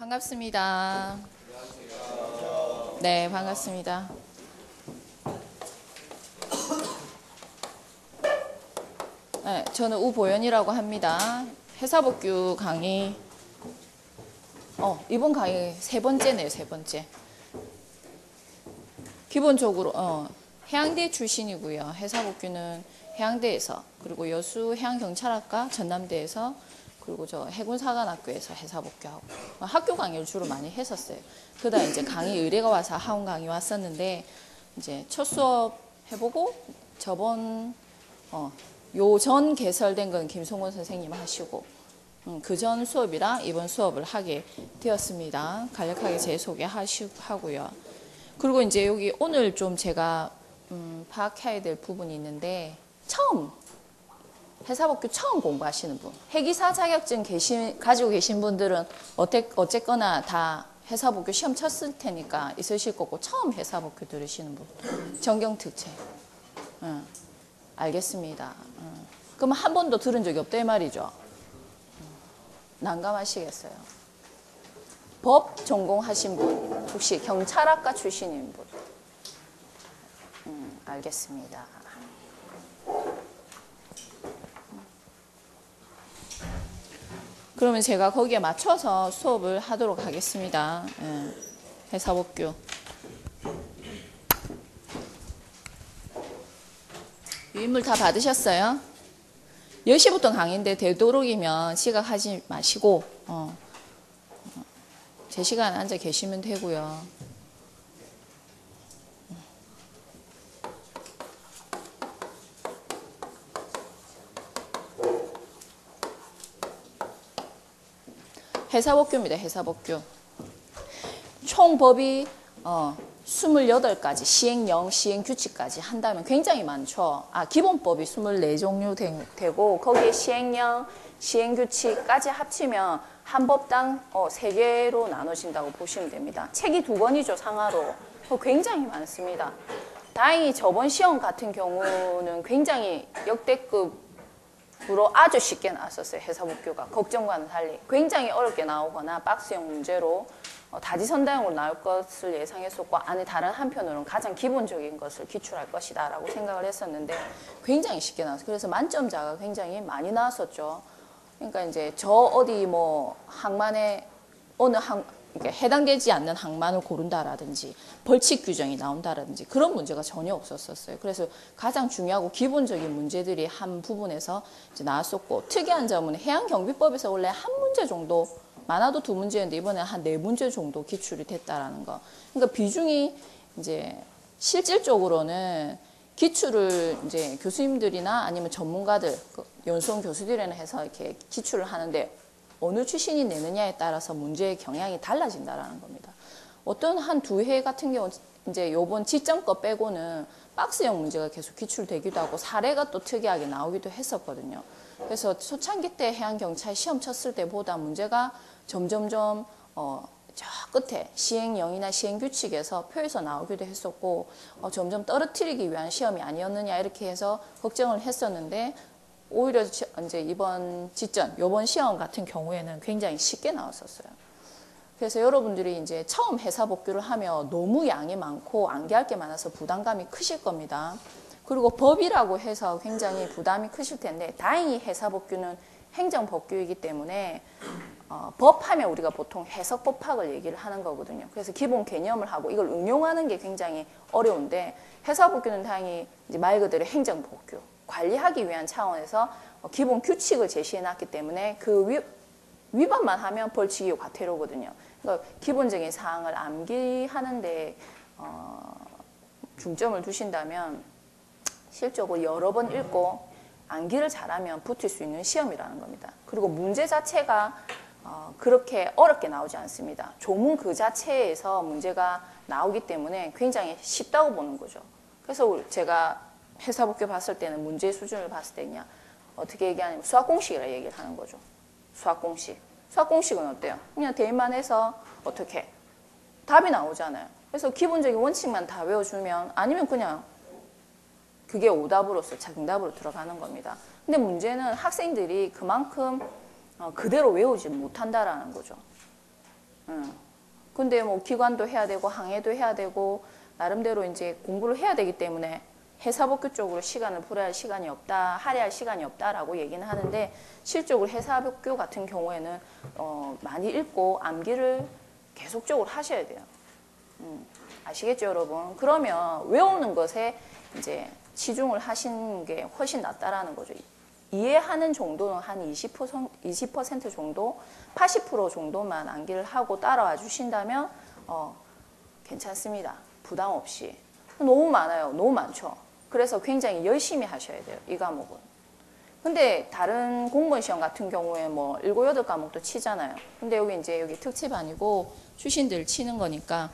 반갑습니다. 네, 반갑습니다. 네, 저는 우보연이라고 합니다. 회사복규 강의, 이번 강의 세 번째네요, 세 번째. 기본적으로, 해양대 출신이고요. 회사복규는 해양대에서, 그리고 여수 해양경찰학과 전남대에서, 그리고 저 해군사관학교에서 회사복규하고 학교 강의를 주로 많이 했었어요. 그러다 이제 강의 의뢰가 와서 학원 강의 왔었는데, 이제 첫 수업 해보고, 요전 개설된 건 김송원 선생님 하시고, 그 전 수업이랑 이번 수업을 하게 되었습니다. 간략하게 제 소개하고요. 그리고 이제 여기 오늘 좀 제가 파악해야 될 부분이 있는데, 회사복규 처음 공부하시는 분, 회기사 자격증 가지고 계신 분들은 어쨌거나 다 회사복규 시험 쳤을 테니까 있으실 거고, 처음 회사복규 들으시는 분, 전경특채. 알겠습니다. 그럼 한 번도 들은 적이 없다 이 말이죠. 난감하시겠어요. 법 전공하신 분, 혹시 경찰학과 출신인 분. 알겠습니다. 그러면 제가 거기에 맞춰서 수업을 하도록 하겠습니다. 회사복규. 유인물 다 받으셨어요? 10시부터 강의인데 되도록이면 시각하지 마시고 제 시간에 앉아 계시면 되고요. 회사복규입니다. 회사복규. 총 법이 28가지, 시행령, 시행규칙까지 한다면 굉장히 많죠. 기본법이 24종류 되고 거기에 시행령, 시행규칙까지 합치면 한 법당 3개로 나눠진다고 보시면 됩니다. 책이 2권이죠, 상하로. 굉장히 많습니다. 다행히 저번 시험 같은 경우는 굉장히 역대급 으로 아주 쉽게 나왔었어요. 회사복규가 걱정과는 달리 굉장히 어렵게 나오거나 박스형 문제로 다지선다형으로 나올 것을 예상했었고, 안에 다른 한편으로는 가장 기본적인 것을 기출할 것이다 라고 생각을 했었는데 굉장히 쉽게 나왔어요. 그래서 만점자가 굉장히 많이 나왔었죠. 그러니까 이제 저 어디 항만에 이렇게 해당되지 않는 항만을 고른다라든지 벌칙 규정이 나온다라든지 그런 문제가 전혀 없었어요. 그래서 가장 중요하고 기본적인 문제들이 한 부분에서 이제 나왔었고, 특이한 점은 해양경비법에서 원래 한 문제 정도, 많아도 2문제였는데 이번에 한 4문제 정도 기출이 됐다라는 거. 그러니까 비중이 이제 실질적으로는 기출을 이제 교수님들이나 아니면 전문가들, 연수원 교수들이나 해서 이렇게 기출을 하는데 어느 출신이 내느냐에 따라서 문제의 경향이 달라진다라는 겁니다. 어떤 한 2회 같은 경우 이제 요번 지점 거 빼고는 박스형 문제가 계속 기출되기도 하고 사례가 또 특이하게 나오기도 했었거든요. 그래서 초창기 때 해양경찰 시험 쳤을 때보다 문제가 점점점 저 끝에 시행령이나 시행규칙에서 표에서 나오기도 했었고 점점 떨어뜨리기 위한 시험이 아니었느냐 이렇게 해서 걱정을 했었는데, 오히려 이제 이번 시험 같은 경우에는 굉장히 쉽게 나왔었어요. 그래서 여러분들이 이제 처음 회사복규를 하면 너무 양이 많고 암기할 게 많아서 부담감이 크실 겁니다. 그리고 법이라고 해서 굉장히 부담이 크실 텐데, 다행히 회사복규는 행정법규이기 때문에 법하면 우리가 보통 해석법학을 얘기를 하는 거거든요. 그래서 기본 개념을 하고 이걸 응용하는 게 굉장히 어려운데, 회사복규는 다행히 이제 말 그대로 행정법규, 관리하기 위한 차원에서 기본 규칙을 제시해놨기 때문에 그 위반만 하면 벌칙이 과태료거든요. 그러니까 기본적인 사항을 암기하는데 중점을 두신다면 실적으로 여러 번 읽고 암기를 잘하면 붙을 수 있는 시험이라는 겁니다. 그리고 문제 자체가 그렇게 어렵게 나오지 않습니다. 조문 그 자체에서 문제가 나오기 때문에 굉장히 쉽다고 보는 거죠. 그래서 제가 회사복규 봤을 때는 문제 수준을 봤을 때 그냥 어떻게 얘기하냐면 수학공식이라 얘기를 하는 거죠. 수학공식. 수학공식은 어때요? 그냥 대입만 해서 어떻게 답이 나오잖아요. 그래서 기본적인 원칙만 다 외워주면, 아니면 그냥 그게 오답으로서 정답으로 들어가는 겁니다. 근데 문제는 학생들이 그만큼 그대로 외우지 못한다라는 거죠. 근데 뭐 기관도 해야 되고 항해도 해야 되고 나름대로 이제 공부를 해야 되기 때문에 해사복교 쪽으로 시간을 풀어야 시간이 없다, 할애할 시간이 없다라고 얘기는 하는데 실적으로 해사복교 같은 경우에는 많이 읽고 암기를 계속적으로 하셔야 돼요. 아시겠죠, 여러분? 그러면 외우는 것에 이제 치중을 하시는 게 훨씬 낫다라는 거죠. 이해하는 정도는 한 20% 정도, 80% 정도만 암기를 하고 따라와 주신다면 괜찮습니다. 부담 없이. 너무 많아요. 너무 많죠. 그래서 굉장히 열심히 하셔야 돼요. 이 과목은. 근데 다른 공무원 시험 같은 경우에 뭐 7, 8과목도 치잖아요. 근데 여기 이제 여기 특집 아니고 출신들 치는 거니까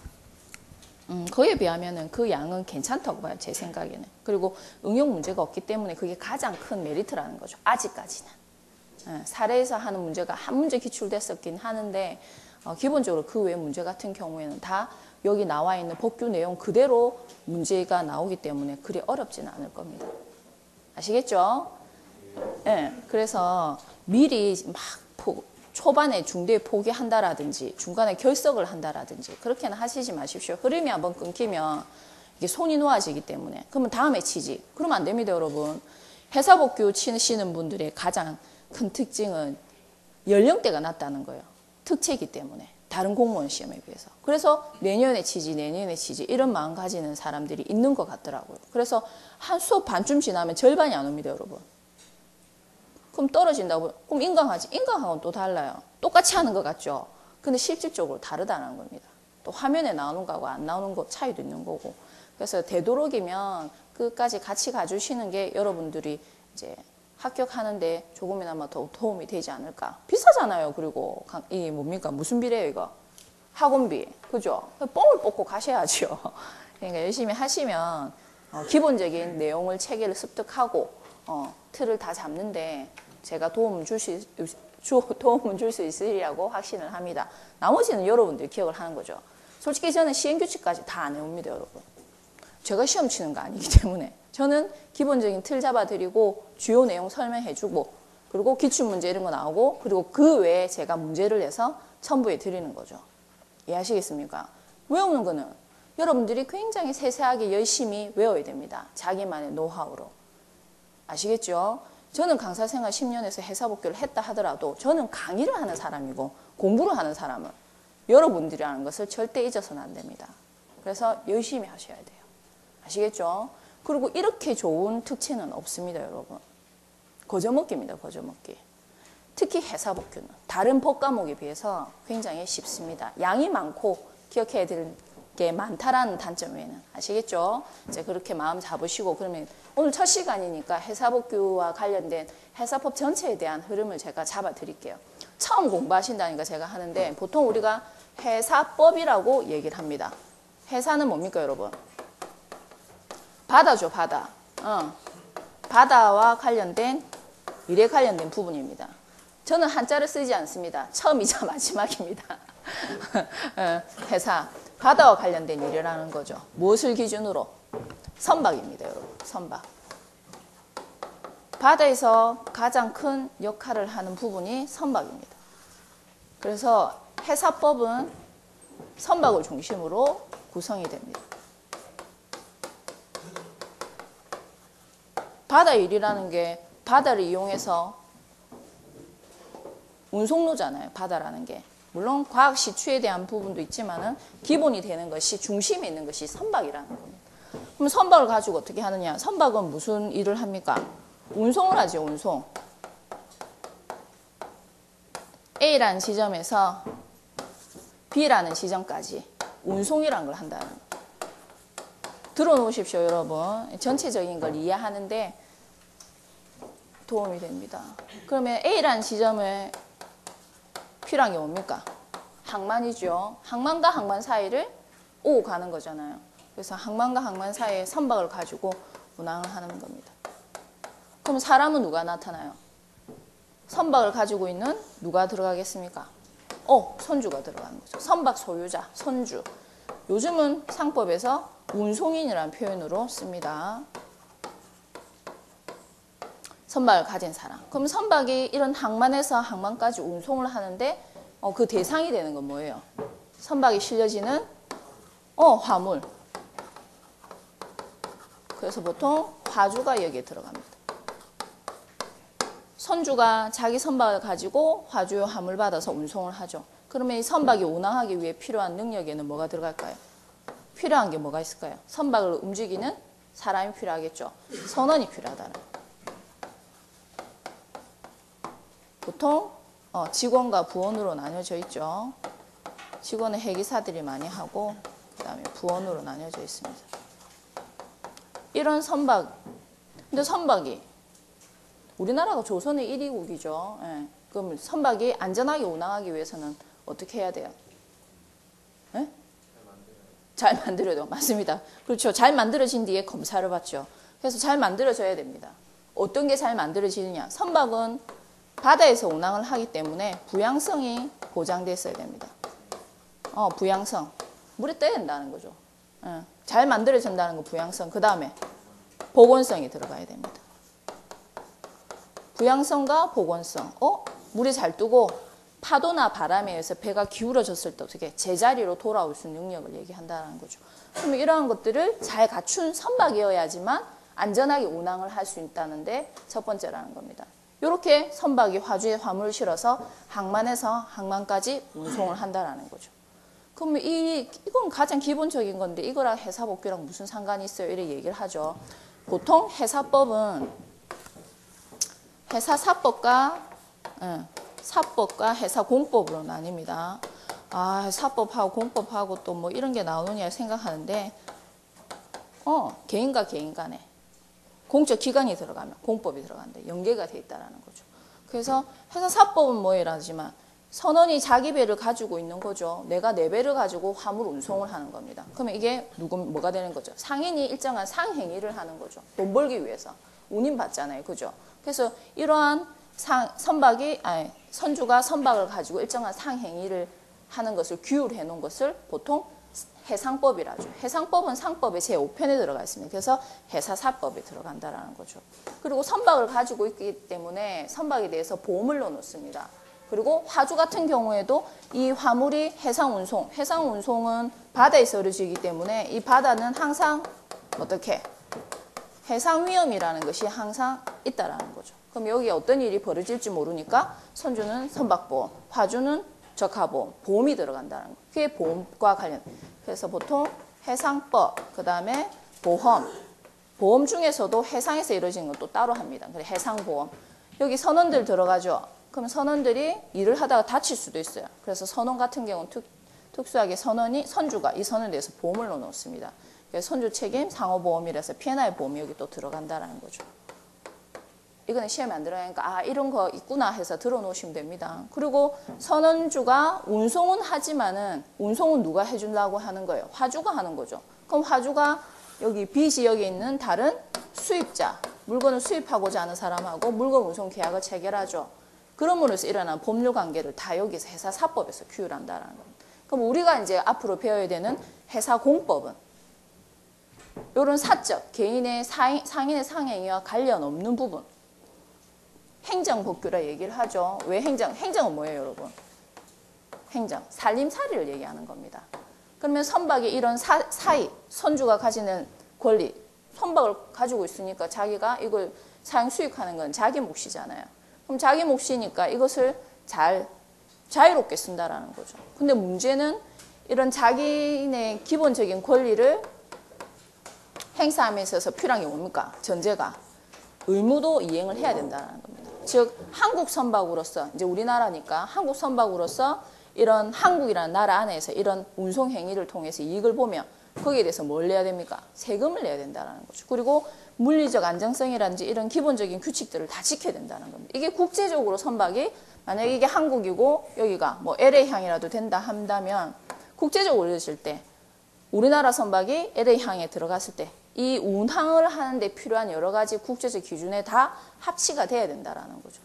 그에 비하면은 그 양은 괜찮다고 봐요. 제 생각에는. 그리고 응용 문제가 없기 때문에 그게 가장 큰 메리트라는 거죠. 아직까지는. 사례에서 하는 문제가 한 문제 기출됐었긴 하는데 기본적으로 그 외 문제 같은 경우에는 다 여기 나와 있는 법규 내용 그대로 문제가 나오기 때문에 그리 어렵지는 않을 겁니다. 아시겠죠? 네, 그래서 미리 막 초반에 중대에 포기한다라든지 중간에 결석을 한다라든지 그렇게는 하시지 마십시오. 흐름이 한번 끊기면 이게 손이 놓아지기 때문에 그러면 다음에 치지. 그러면 안 됩니다, 여러분. 해사복교 치시는 분들의 가장 큰 특징은 연령대가 낮다는 거예요. 특채이기 때문에 다른 공무원 시험에 비해서. 그래서 내년에 치지 이런 마음 가지는 사람들이 있는 것 같더라고요. 그래서 한 수업 반쯤 지나면 절반이 안 옵니다, 여러분. 그럼 떨어진다고? 그럼 인강하지. 인강하고는 또 달라요. 똑같이 하는 것 같죠? 근데 실질적으로 다르다는 겁니다. 또 화면에 나오는 거하고 안 나오는 거 차이도 있는 거고. 그래서 되도록이면 끝까지 같이 가주시는 게 여러분들이 이제 합격하는데 조금이나마 더 도움이 되지 않을까. 비싸잖아요. 그리고 이게 뭡니까? 무슨 비래요, 이거? 학원비. 그죠? 뽕을 뽑고 가셔야죠. 그러니까 열심히 하시면 기본적인 내용을 체계를 습득하고 틀을 다 잡는데 제가 도움을 줄 수 있으리라고 확신을 합니다. 나머지는 여러분들이 기억을 하는 거죠. 솔직히 저는 시행규칙까지 다 안 해옵니다, 여러분. 제가 시험 치는 거 아니기 때문에 저는 기본적인 틀 잡아드리고 주요 내용 설명해주고 그리고 기출문제 이런 거 나오고 그리고 그 외에 제가 문제를 내서 첨부해 드리는 거죠. 이해하시겠습니까? 외우는 거는 여러분들이 굉장히 세세하게 열심히 외워야 됩니다. 자기만의 노하우로. 아시겠죠? 저는 강사 생활 10년에서 해사복교를 했다 하더라도 저는 강의를 하는 사람이고 공부를 하는 사람은 여러분들이라는 것을 절대 잊어서는 안 됩니다. 그래서 열심히 하셔야 돼요. 아시겠죠? 그리고 이렇게 좋은 특채는 없습니다, 여러분. 거저먹기입니다, 거저먹기. 특히 해사복교는 다른 법과목에 비해서 굉장히 쉽습니다. 양이 많고 기억해야 될 게 많다라는 단점 외에는. 아시겠죠? 이제 그렇게 마음 잡으시고 그러면 오늘 첫 시간이니까 해사복교와 관련된 해사법 전체에 대한 흐름을 제가 잡아 드릴게요. 처음 공부하신다니까 제가 하는데 보통 우리가 해사법이라고 얘기를 합니다. 해사는 뭡니까, 여러분? 바다죠, 바다. 바다와 관련된 일에 관련된 부분입니다. 저는 한자를 쓰지 않습니다. 처음이자 마지막입니다. 해사, 바다와 관련된 일이라는 거죠. 무엇을 기준으로? 선박입니다, 여러분. 선박. 바다에서 가장 큰 역할을 하는 부분이 선박입니다. 그래서 해사법은 선박을 중심으로 구성이 됩니다. 바다 일이라는 게 바다를 이용해서 운송로잖아요. 바다라는 게. 물론 과학 시추에 대한 부분도 있지만은 기본이 되는 것이 중심에 있는 것이 선박이라는 겁니다. 그럼 선박을 가지고 어떻게 하느냐? 선박은 무슨 일을 합니까? 운송을 하죠. 운송. A라는 지점에서 B라는 지점까지 운송이라는 걸 한다는 거예요. 들어놓으십시오, 여러분. 전체적인 걸 이해하는데 도움이 됩니다. 그러면 A라는 지점에 필요한 게 뭡니까? 항만이죠. 항만과 항만 사이를 오고 가는 거잖아요. 그래서 항만과 항만 사이에 선박을 가지고 운항을 하는 겁니다. 그럼 사람은 누가 나타나요? 선박을 가지고 있는 누가 들어가겠습니까? 선주가 들어가는 거죠. 선박 소유자, 선주. 요즘은 상법에서 운송인이라는 표현으로 씁니다. 선박을 가진 사람. 그럼 선박이 이런 항만에서 항만까지 운송을 하는데 그 대상이 되는 건 뭐예요? 선박이 실려지는 화물. 그래서 보통 화주가 여기에 들어갑니다. 선주가 자기 선박을 가지고 화주의 화물 받아서 운송을 하죠. 그러면 이 선박이 운항하기 위해 필요한 능력에는 뭐가 들어갈까요? 필요한 게 뭐가 있을까요? 선박을 움직이는 사람이 필요하겠죠. 선원이 필요하다는 거. 보통 직원과 부원으로 나뉘어져 있죠. 직원은 해기사들이 많이 하고 그 다음에 부원으로 나뉘어져 있습니다. 이런 선박, 근데 선박이 우리나라가 조선의 1위국이죠. 예. 그럼 선박이 안전하게 운항하기 위해서는 어떻게 해야 돼요? 예? 잘 만들어야 돼요. 맞습니다. 그렇죠. 잘 만들어진 뒤에 검사를 받죠. 그래서 잘 만들어져야 됩니다. 어떤 게 잘 만들어지느냐? 선박은 바다에서 운항을 하기 때문에 부양성이 보장되어 있어야 됩니다. 부양성. 물에 떠야 된다는 거죠. 예. 잘 만들어진다는 거 부양성. 그 다음에 보건성이 들어가야 됩니다. 부양성과 보건성. 물이 잘 뜨고 파도나 바람에 의해서 배가 기울어졌을 때 어떻게 제자리로 돌아올 수 있는 능력을 얘기한다는 거죠. 그러면 이러한 것들을 잘 갖춘 선박이어야지만 안전하게 운항을 할 수 있다는데 첫 번째라는 겁니다. 이렇게 선박이 화주에 화물을 실어서 항만에서 항만까지 운송을 한다는 거죠. 그러면 이건 가장 기본적인 건데 이거랑 해사복귀랑 무슨 상관이 있어요? 이렇게 얘기를 하죠. 보통 해사법은 해사사법과 사법과 해사공법으로 나뉩니다. 해사법하고 공법하고 또 뭐 이런 게 나오느냐 생각하는데 개인과 개인 간에 공적 기관이 들어가면 공법이 들어가는데 연계가 돼 있다는 거죠. 그래서 해사사법은 뭐이라지만 선원이 자기 배를 가지고 있는 거죠. 내가 내 배를 가지고 화물 운송을 하는 겁니다. 그러면 이게 뭐가 되는 거죠? 상인이 일정한 상행위를 하는 거죠. 돈 벌기 위해서. 운임 받잖아요. 그죠? 그래서 이러한 선주가 선박을 가지고 일정한 상행위를 하는 것을 규율해 놓은 것을 보통 해상법이라죠. 해상법은 상법의 제5편에 들어가 있습니다. 그래서 해사사법에 들어간다라는 거죠. 그리고 선박을 가지고 있기 때문에 선박에 대해서 보험을 넣어놓습니다. 그리고 화주 같은 경우에도 이 화물이 해상운송은 바다에서 이루어지기 때문에 이 바다는 항상 어떻게 해상 위험이라는 것이 항상 있다라는 거죠. 그럼 여기에 어떤 일이 벌어질지 모르니까 선주는 선박보험, 화주는 적하보험, 보험이 들어간다는 거. 그게 보험과 관련. 그래서 보통 해상법, 그 다음에 보험 중에서도 해상에서 이루어지는 것도 따로 합니다. 그래서 해상보험. 여기 선원들 들어가죠. 그럼 선원들이 일을 하다가 다칠 수도 있어요. 그래서 선원 같은 경우는 특수하게 선주가 이 선원에 대해서 보험을 넣어놓습니다. 그래서 선주 책임 상호보험이라서 P&I 보험이 여기 또 들어간다는 거죠. 이거는 시험에 안 들어가니까 이런 거 있구나 해서 들어놓으시면 됩니다. 그리고 선원주가 운송은 하지만은 운송은 누가 해주려고 하는 거예요? 화주가 하는 거죠. 그럼 화주가 여기 B지역에 있는 다른 수입자, 물건을 수입하고자 하는 사람하고 물건 운송 계약을 체결하죠. 그럼으로써 일어난 법률 관계를 다 여기서 해사사법에서 규율한다는 겁니다. 그럼 우리가 이제 앞으로 배워야 되는 해사공법은 이런 사적, 개인의 상인의 상행위와 관련 없는 부분. 행정법규라 얘기를 하죠. 왜 행정은 뭐예요, 여러분? 행정, 살림살이를 얘기하는 겁니다. 그러면 선박의 이런 선주가 가지는 권리, 선박을 가지고 있으니까 자기가 이걸 사용 수익하는 건 자기 몫이잖아요. 그럼 자기 몫이니까 이것을 자유롭게 쓴다라는 거죠. 근데 문제는 이런 자기네 기본적인 권리를 행사함에 있어서 필요한 게 뭡니까? 전제가 의무도 이행을 해야 된다는 겁니다. 즉 한국 선박으로서 이제 우리나라니까 한국 선박으로서 이런 한국이라는 나라 안에서 이런 운송 행위를 통해서 이익을 보면 거기에 대해서 뭘 내야 됩니까? 세금을 내야 된다는 거죠. 그리고 물리적 안정성이라든지 이런 기본적인 규칙들을 다 지켜야 된다는 겁니다. 이게 국제적으로 선박이 만약에 이게 한국이고 여기가 뭐 LA항이라도 된다 한다면 국제적으로 올려질 때 우리나라 선박이 LA항에 들어갔을 때 이 운항을 하는데 필요한 여러 가지 국제적 기준에 다 합치가 돼야 된다는 거죠.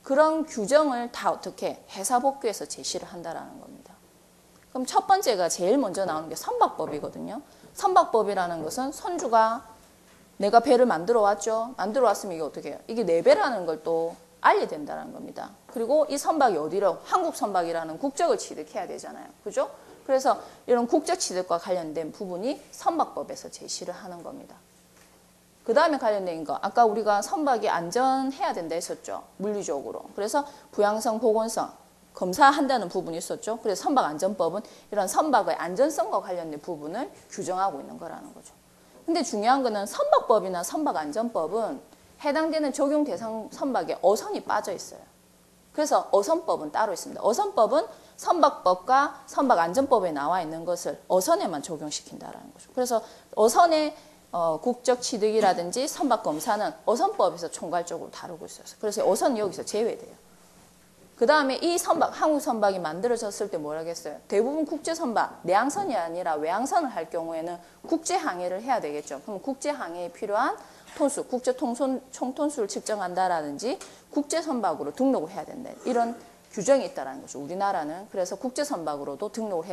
그런 규정을 다 어떻게 해사복규에서 제시를 한다는 겁니다. 그럼 첫 번째가 제일 먼저 나오는 게 선박법이거든요. 선박법이라는 것은 선주가 내가 배를 만들어 왔죠. 만들어 왔으면 이게 어떻게 해요? 이게 내 배라는 걸 또 알려야 된다는 겁니다. 그리고 이 선박이 어디로? 한국 선박이라는 국적을 취득해야 되잖아요. 그죠? 그래서 이런 국적 취득과 관련된 부분이 선박법에서 제시를 하는 겁니다. 그 다음에 관련된 거, 아까 우리가 선박이 안전해야 된다 했었죠. 물리적으로. 그래서 부양성, 보건성, 검사한다는 부분이 있었죠. 그래서 선박안전법은 이런 선박의 안전성과 관련된 부분을 규정하고 있는 거라는 거죠. 근데 중요한 거는 선박법이나 선박안전법은 해당되는 적용 대상 선박에 어선이 빠져 있어요. 그래서 어선법은 따로 있습니다. 어선법은 선박법과 선박안전법에 나와 있는 것을 어선에만 적용시킨다라는 거죠. 그래서 어선의 국적 취득이라든지 선박검사는 어선법에서 총괄적으로 다루고 있어요. 그래서 어선이 여기서 제외돼요. 그 다음에 이 선박, 한국 선박이 만들어졌을 때 뭐라고 했어요? 대부분 국제선박, 내항선이 아니라 외항선을 할 경우에는 국제항해를 해야 되겠죠. 그럼 국제항해에 필요한 톤수, 국제총톤수를 측정한다라든지 국제선박으로 등록을 해야 된다. 이런 규정이 있다는 거죠. 우리나라는. 그래서 국제선박으로도 등록을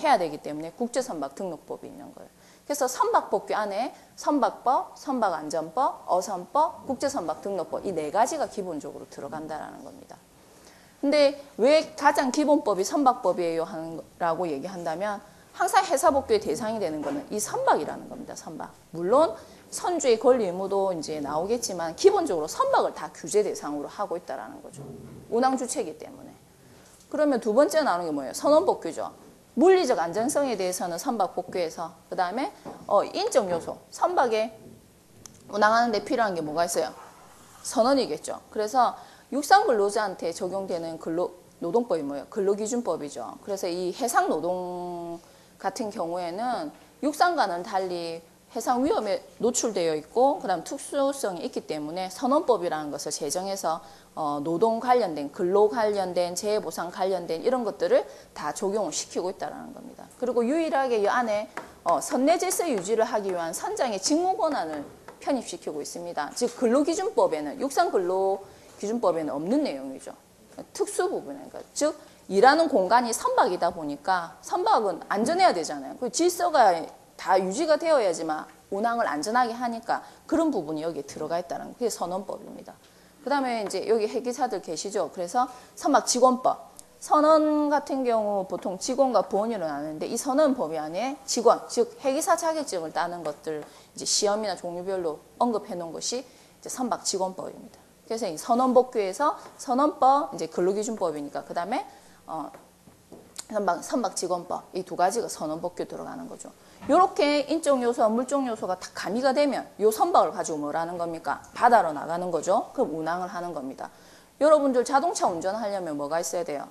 해야 되기 때문에 국제선박 등록법이 있는 거예요. 그래서 선박법규 안에 선박법, 선박안전법, 어선법, 국제선박 등록법 이 네 가지가 기본적으로 들어간다는 겁니다. 근데 왜 가장 기본법이 선박법이에요 라고 얘기한다면 항상 해사법규의 대상이 되는 거는 이 선박이라는 겁니다. 선박. 물론 선주의 권리 의무도 이제 나오겠지만 기본적으로 선박을 다 규제 대상으로 하고 있다는 거죠. 운항주체이기 때문에. 그러면 두 번째 나오는 게 뭐예요? 선원법규죠. 물리적 안전성에 대해서는 선박법규에서 그 다음에 인적 요소, 선박에 운항하는 데 필요한 게 뭐가 있어요? 선원이겠죠. 그래서 육상 근로자한테 적용되는 노동법이 뭐예요? 근로기준법이죠. 그래서 이 해상 노동 같은 경우에는 육상과는 달리 해상 위험에 노출되어 있고 그다음 특수성이 있기 때문에 선원법이라는 것을 제정해서 노동 관련된 근로 관련된 재해보상 관련된 이런 것들을 다 적용을 시키고 있다는 겁니다. 그리고 유일하게 이 안에 선내 질서 유지를 하기 위한 선장의 직무 권한을 편입시키고 있습니다. 즉 근로기준법에는 육상 근로기준법에는 없는 내용이죠. 특수 부분이니까 즉 일하는 공간이 선박이다 보니까 선박은 안전해야 되잖아요. 그 질서가 다 유지가 되어야지만 운항을 안전하게 하니까 그런 부분이 여기에 들어가 있다는 게 선원법입니다. 그 다음에 이제 여기 해기사들 계시죠. 그래서 선박 직원법. 선원 같은 경우 보통 직원과 보원으로 나누는데 이 선원법이 안에 직원, 즉 해기사 자격증을 따는 것들 이제 시험이나 종류별로 언급해 놓은 것이 이제 선박 직원법입니다. 그래서 이 선원법규에서 선원법, 이제 근로기준법이니까 그 다음에 선박 직원법 이 두 가지가 선원법규 들어가는 거죠. 이렇게 인적 요소와 물적 요소가 다 가미가 되면 이 선박을 가지고 뭐라는 겁니까? 바다로 나가는 거죠. 그럼 운항을 하는 겁니다. 여러분들 자동차 운전하려면 뭐가 있어야 돼요?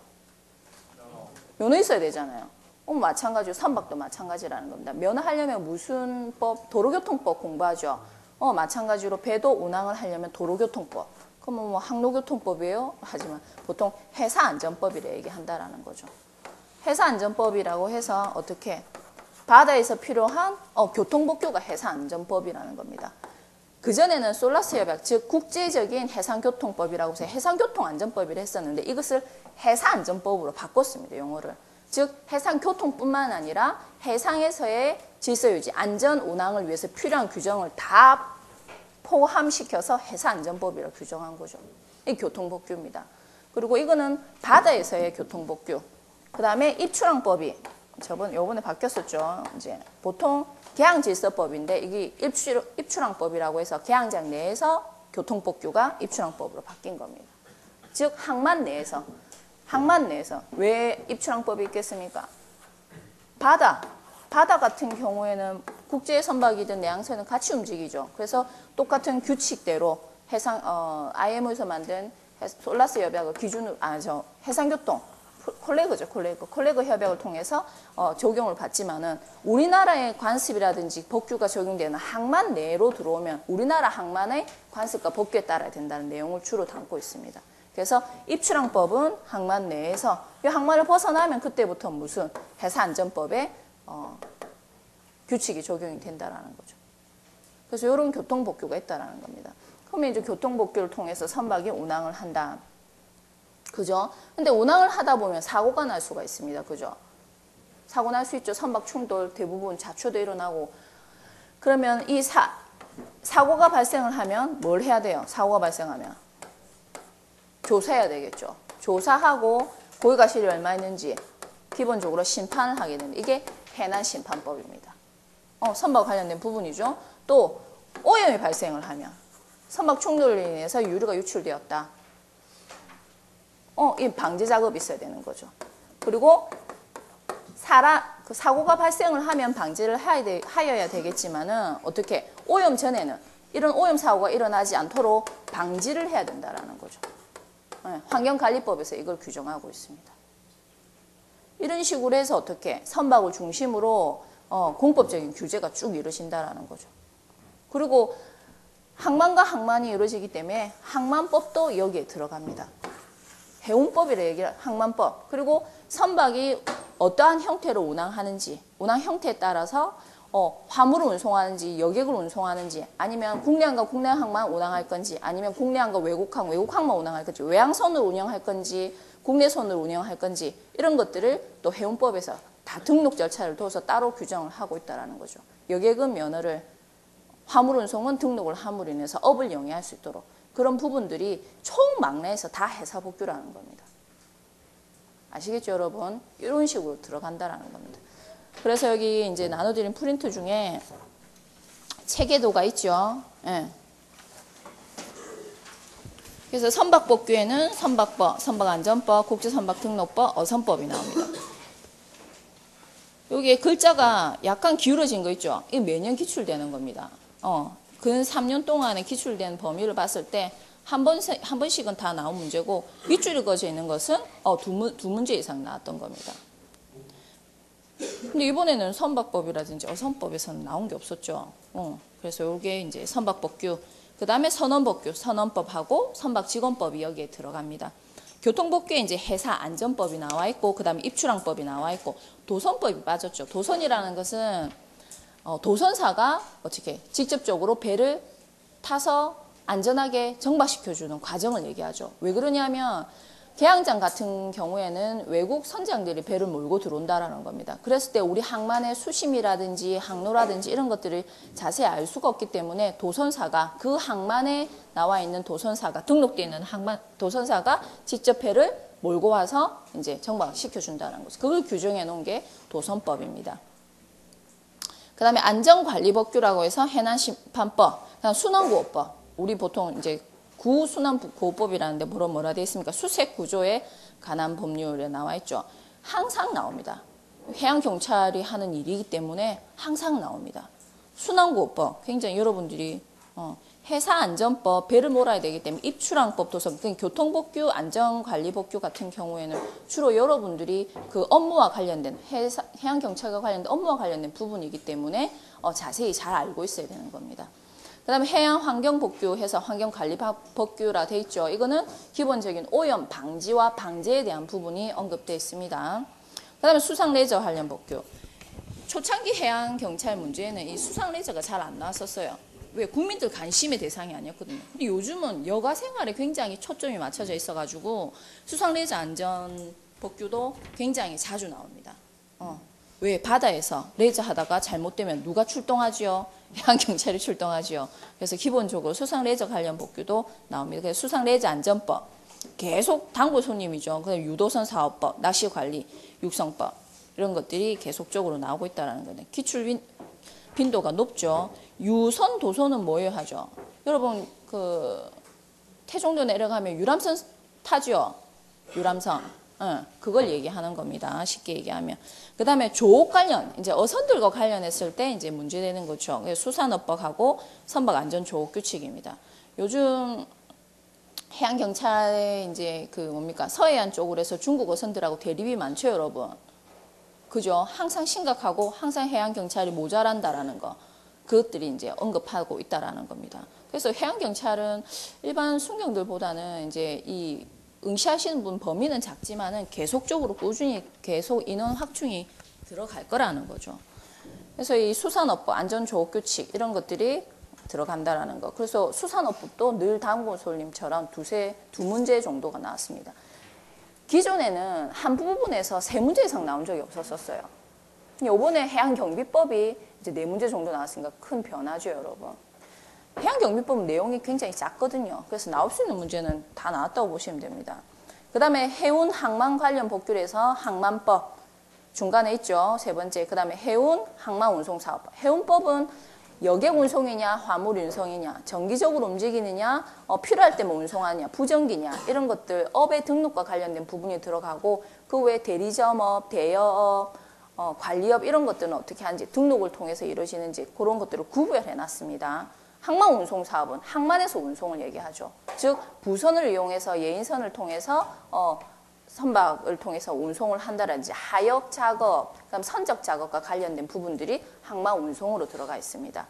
면허 있어야 되잖아요. 마찬가지로 선박도 마찬가지라는 겁니다. 면허 하려면 무슨 법? 도로교통법 공부하죠. 마찬가지로 배도 운항을 하려면 도로교통법. 그러면 뭐 항로교통법이에요? 하지만 보통 해사안전법이라 얘기한다라는 거죠. 해사안전법이라고 해서 어떻게 바다에서 필요한 교통법규가 해사안전법이라는 겁니다. 그전에는 솔라스 협약, 즉 국제적인 해상교통법이라고 해서 해상교통안전법이라 했었는데 이것을 해사안전법으로 바꿨습니다. 용어를. 즉 해상교통뿐만 아니라 해상에서의 질서유지, 안전 운항을 위해서 필요한 규정을 다 포함시켜서 해사안전법이라고 규정한 거죠. 이 교통법규입니다. 그리고 이거는 바다에서의 교통법규. 그 다음에 입출항법이 요번에 바뀌었었죠. 이제 보통 계항질서법인데 이게 입출항법이라고 해서 계항장 내에서 교통법규가 입출항법으로 바뀐 겁니다. 즉 항만 내에서 왜 입출항법이 있겠습니까? 바다 같은 경우에는 국제 선박이든 내항선은 같이 움직이죠. 그래서 똑같은 규칙대로 IMO에서 만든 솔라스 협약을 기준으로 해상교통 콜레그 협약을 통해서 적용을 받지만은 우리나라의 관습이라든지 법규가 적용되는 항만 내로 들어오면 우리나라 항만의 관습과 법규에 따라야 된다는 내용을 주로 담고 있습니다. 그래서 입출항법은 항만 내에서 이 항만을 벗어나면 그때부터 무슨 해사안전법에 규칙이 적용이 된다라는 거죠. 그래서 이런 교통법규가 있다라는 겁니다. 그러면 이제 교통법규를 통해서 선박이 운항을 한다. 그죠? 근데 운항을 하다 보면 사고가 날 수가 있습니다. 그죠? 사고 날 수 있죠. 선박 충돌 대부분 자초도 일어나고. 그러면 이 사고가 발생을 하면 뭘 해야 돼요? 사고가 발생하면 조사해야 되겠죠. 조사하고 고의가실이 얼마 있는지 기본적으로 심판을 하게 됩니다. 이게 해난심판법입니다. 선박과 관련된 부분이죠. 또 오염이 발생을 하면 선박 충돌로 인해서 유류가 유출되었다. 이 방제 작업이 있어야 되는 거죠. 그리고 사고가 발생을 하면 방지를 하여야 되겠지만은 어떻게 오염 전에는 이런 오염 사고가 일어나지 않도록 방지를 해야 된다라는 거죠. 환경관리법에서 이걸 규정하고 있습니다. 이런 식으로 해서 어떻게 선박을 중심으로 공법적인 규제가 쭉 이루어진다라는 거죠. 그리고 항만과 항만이 이루어지기 때문에 항만법도 여기에 들어갑니다. 해운법이라 얘기를 항만법. 그리고 선박이 어떠한 형태로 운항하는지, 운항 형태에 따라서 화물을 운송하는지, 여객을 운송하는지, 아니면 국내항과 국내항만 운항할 건지, 아니면 국내항과 외국항만 운항할 건지, 외항선으로 운영할 건지, 국내선으로 운영할 건지, 이런 것들을 또 해운법에서 다 등록 절차를 둬서 따로 규정을 하고 있다는 거죠. 여객은 면허를, 화물 운송은 등록을 함으로 인해서 업을 영위할 수 있도록 그런 부분들이 총망라해서 다 해사복규라는 겁니다. 아시겠죠, 여러분? 이런 식으로 들어간다라는 겁니다. 그래서 여기 이제 나눠드린 프린트 중에 체계도가 있죠. 예. 그래서 선박법규에는 선박법, 선박안전법, 국제선박등록법, 어선법이 나옵니다. 여기에 글자가 약간 기울어진 거 있죠. 이게 매년 기출되는 겁니다. 근 3년 동안에 기출된 범위를 봤을 때 한 번씩은 다 나온 문제고 밑줄이 그어져 있는 것은 두 문제 이상 나왔던 겁니다. 근데 이번에는 선박법이라든지 어선법에서는 나온 게 없었죠. 그래서 이게 이제 선박법규, 그 다음에 선원법규, 선원법하고 선박직원법이 여기에 들어갑니다. 교통법규에 이제 해사안전법이 나와 있고, 그 다음에 입출항법이 나와 있고, 도선법이 빠졌죠. 도선이라는 것은 도선사가 어떻게 직접적으로 배를 타서 안전하게 정박시켜주는 과정을 얘기하죠. 왜 그러냐면 개항장 같은 경우에는 외국 선장들이 배를 몰고 들어온다라는 겁니다. 그랬을 때 우리 항만의 수심이라든지 항로라든지 이런 것들을 자세히 알 수가 없기 때문에 도선사가 그 항만에 나와 있는 도선사가 등록되어 있는 도선사가 직접 배를 몰고 와서 이제 정박시켜준다는 거죠. 그걸 규정해 놓은 게 도선법입니다. 그 다음에 안전관리법규라고 해서 해난심판법, 그다음 순환구호법. 우리 보통 이제 구순환구호법이라는데 뭐라 되어 있습니까? 수색 구조에 관한 법률에 나와 있죠. 항상 나옵니다. 해양경찰이 하는 일이기 때문에 항상 나옵니다. 순환구호법, 굉장히 여러분들이 해사안전법, 배를 몰아야 되기 때문에 입출항법 도서, 교통법규, 안전관리법규 같은 경우에는 주로 여러분들이 그 업무와 관련된, 해양경찰과 관련된 업무와 관련된 부분이기 때문에 자세히 잘 알고 있어야 되는 겁니다. 그 다음에 해양환경법규 해서 환경관리법규라 돼 있죠. 이거는 기본적인 오염 방지와 방제에 대한 부분이 언급되어 있습니다. 그 다음에 수상레저 관련 법규. 초창기 해양경찰 문제에는 이 수상레저가 잘 안 나왔었어요. 왜? 국민들 관심의 대상이 아니었거든요. 근데 요즘은 여가 생활에 굉장히 초점이 맞춰져 있어가지고 수상레저 안전 법규도 굉장히 자주 나옵니다. 왜? 바다에서 레저 하다가 잘못되면 누가 출동하지요? 해양경찰이 출동하지요. 그래서 기본적으로 수상레저 관련 법규도 나옵니다. 그래서 수상레저 안전법, 계속 단골 손님이죠. 그다음에 유도선 사업법, 낚시관리, 육성법 이런 것들이 계속적으로 나오고 있다는 거예요. 기출 빈도가 높죠. 유선, 도선은 뭐예요 하죠? 여러분 태종도 내려가면 유람선 타죠. 유람선. 그걸 얘기하는 겁니다. 쉽게 얘기하면. 그 다음에 조업 관련, 이제 어선들과 관련했을 때 이제 문제되는 거죠. 수산업법하고 선박안전조업규칙입니다. 요즘 해양경찰의 이제 서해안 쪽으로 해서 중국 어선들하고 대립이 많죠, 여러분. 그죠? 항상 심각하고 항상 해양경찰이 모자란다라는 거. 그것들이 이제 언급하고 있다라는 겁니다. 그래서 해양경찰은 일반 순경들보다는 이제 응시하시는 분 범위는 작지만은 계속적으로 꾸준히 계속 인원 확충이 들어갈 거라는 거죠. 그래서 이 수산업법, 안전조업규칙 이런 것들이 들어간다라는 거. 그래서 수산업법도 늘 단골손님처럼 두 문제 정도가 나왔습니다. 기존에는 한 부분에서 3문제 이상 나온 적이 없었어요. 이번에 해양경비법이 이제 4문제 정도 나왔으니까 큰 변화죠, 여러분. 해양경비법은 내용이 굉장히 작거든요. 그래서 나올 수 있는 문제는 다 나왔다고 보시면 됩니다. 그 다음에 해운 항만 관련 법규에서 항만법 중간에 있죠. 세 번째. 그 다음에 해운 항만 운송사업법. 해운법은 여객 운송이냐 화물 운송이냐 정기적으로 움직이느냐 필요할 때만 운송하느냐 부정기냐 이런 것들 업의 등록과 관련된 부분이 들어가고 그 외에 대리점업, 대여업, 관리업 이런 것들은 어떻게 하는지 등록을 통해서 이루어지는지 그런 것들을 구별해 놨습니다. 항만 운송 사업은 항만에서 운송을 얘기하죠. 즉 부선을 이용해서 예인선을 통해서 선박을 통해서 운송을 한다든지 하역 작업, 그다음 선적 작업과 관련된 부분들이 항만 운송으로 들어가 있습니다.